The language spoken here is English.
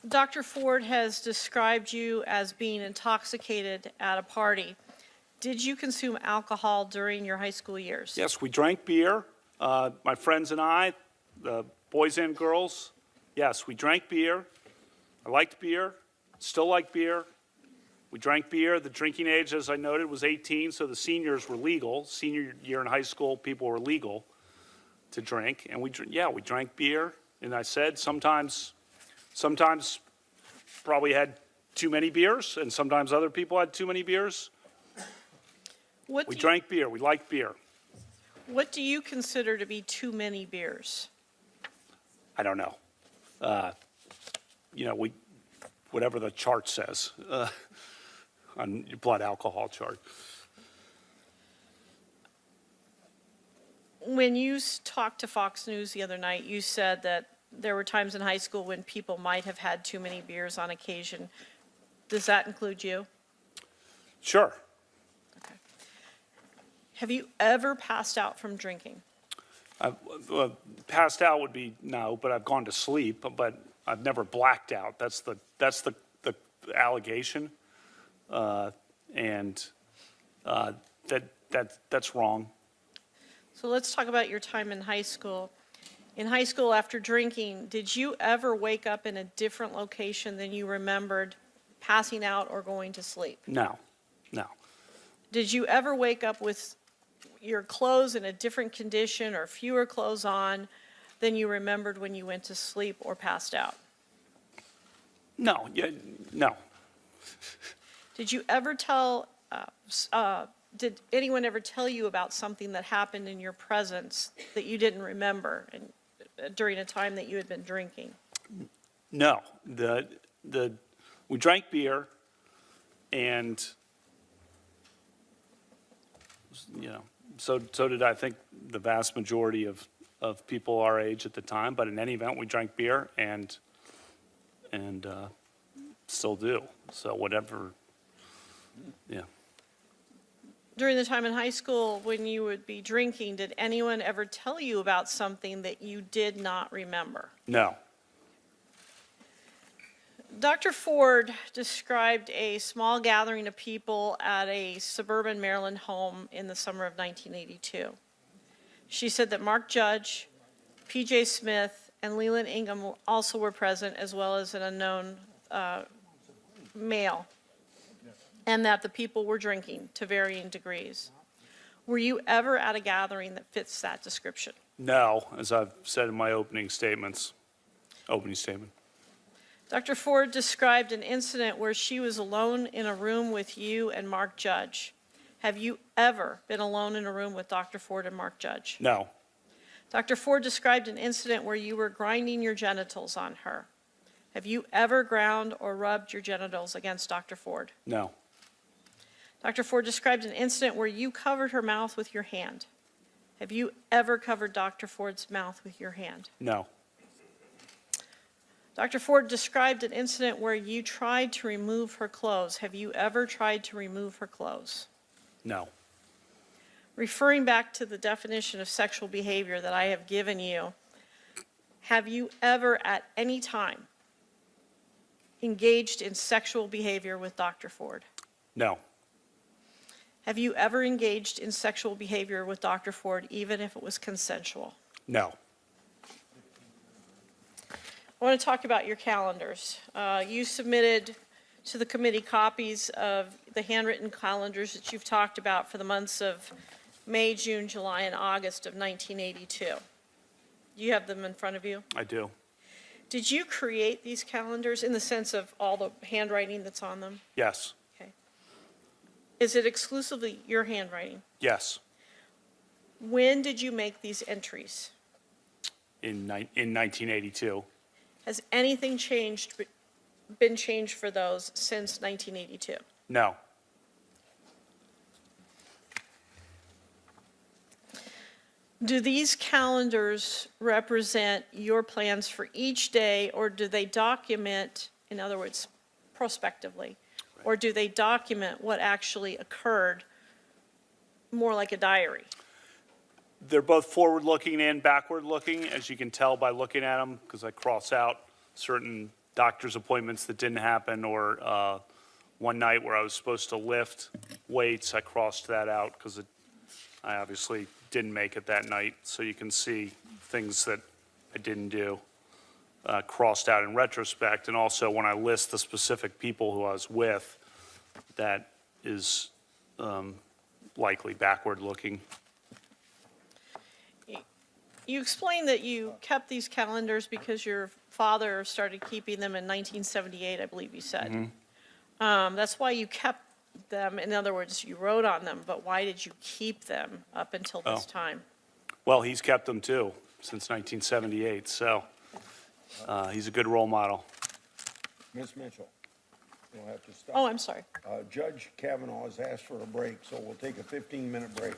Dr. Ford has described you as being intoxicated at a party. Did you consume alcohol during your high school years? Yes, we drank beer. My friends and I, the boys and girls, yes, we drank beer. I liked beer, still like beer. We drank beer. The drinking age, as I noted, was 18, so the seniors were legal. Senior year in high school, people were legal to drink. And we drank beer. And I said sometimes probably had too many beers, and sometimes other people had too many beers. We drank beer. We liked beer. What do you consider to be too many beers? I don't know. Whatever the chart says on your blood alcohol chart. When you talked to Fox News the other night, you said that there were times in high school when people might have had too many beers on occasion. Does that include you? Sure. Okay. Have you ever passed out from drinking? Passed out would be no, but I've gone to sleep, but I've never blacked out. That's the allegation, that's wrong. So let's talk about your time in high school. In high school, after drinking, did you ever wake up in a different location than you remembered passing out or going to sleep? No. Did you ever wake up with your clothes in a different condition or fewer clothes on than you remembered when you went to sleep or passed out? No. Did you ever did anyone ever tell you about something that happened in your presence that you didn't remember during a time that you had been drinking? No. We drank beer, and so did I think the vast majority of people our age at the time. But in any event, we drank beer and still do. So whatever, yeah. During the time in high school when you would be drinking, did anyone ever tell you about something that you did not remember? No. Dr. Ford described a small gathering of people at a suburban Maryland home in the summer of 1982. She said that Mark Judge, P.J. Smith, and Leland Ingham also were present, as well as an unknown male, and that the people were drinking to varying degrees. Were you ever at a gathering that fits that description? No, as I've said in my opening statement. Dr. Ford described an incident where she was alone in a room with you and Mark Judge. Have you ever been alone in a room with Dr. Ford and Mark Judge? No. Dr. Ford described an incident where you were grinding your genitals on her. Have you ever ground or rubbed your genitals against Dr. Ford? No. Dr. Ford described an incident where you covered her mouth with your hand. Have you ever covered Dr. Ford's mouth with your hand? No. Dr. Ford described an incident where you tried to remove her clothes. Have you ever tried to remove her clothes? No. Referring back to the definition of sexual behavior that I have given you, have you ever at any time engaged in sexual behavior with Dr. Ford? No. Have you ever engaged in sexual behavior with Dr. Ford, even if it was consensual? No. I want to talk about your calendars. You submitted to the committee copies of the handwritten calendars that you've talked about for the months of May, June, July, and August of 1982. Do you have them in front of you? I do. Did you create these calendars in the sense of all the handwriting that's on them? Yes. Okay. Is it exclusively your handwriting? Yes. When did you make these entries? In 1982. Has anything been changed for those since 1982? No. Do these calendars represent your plans for each day, or do they document, in other words, prospectively, or do they document what actually occurred more like a diary? They're both forward-looking and backward-looking, as you can tell by looking at them, because I cross out certain doctor's appointments that didn't happen, or one night where I was supposed to lift weights, I crossed that out because I obviously didn't make it that night. So you can see things that I didn't do crossed out in retrospect. And also when I list the specific people who I was with, that is likely backward looking. You explained that you kept these calendars because your father started keeping them in 1978, I believe you said. That's why you kept them. In other words, you wrote on them, but why did you keep them up until this time? Well, he's kept them too since 1978, so he's a good role model. Ms. Mitchell, you'll have to stop. Oh, I'm sorry. Judge Kavanaugh has asked for a break, so we'll take a 15-minute break.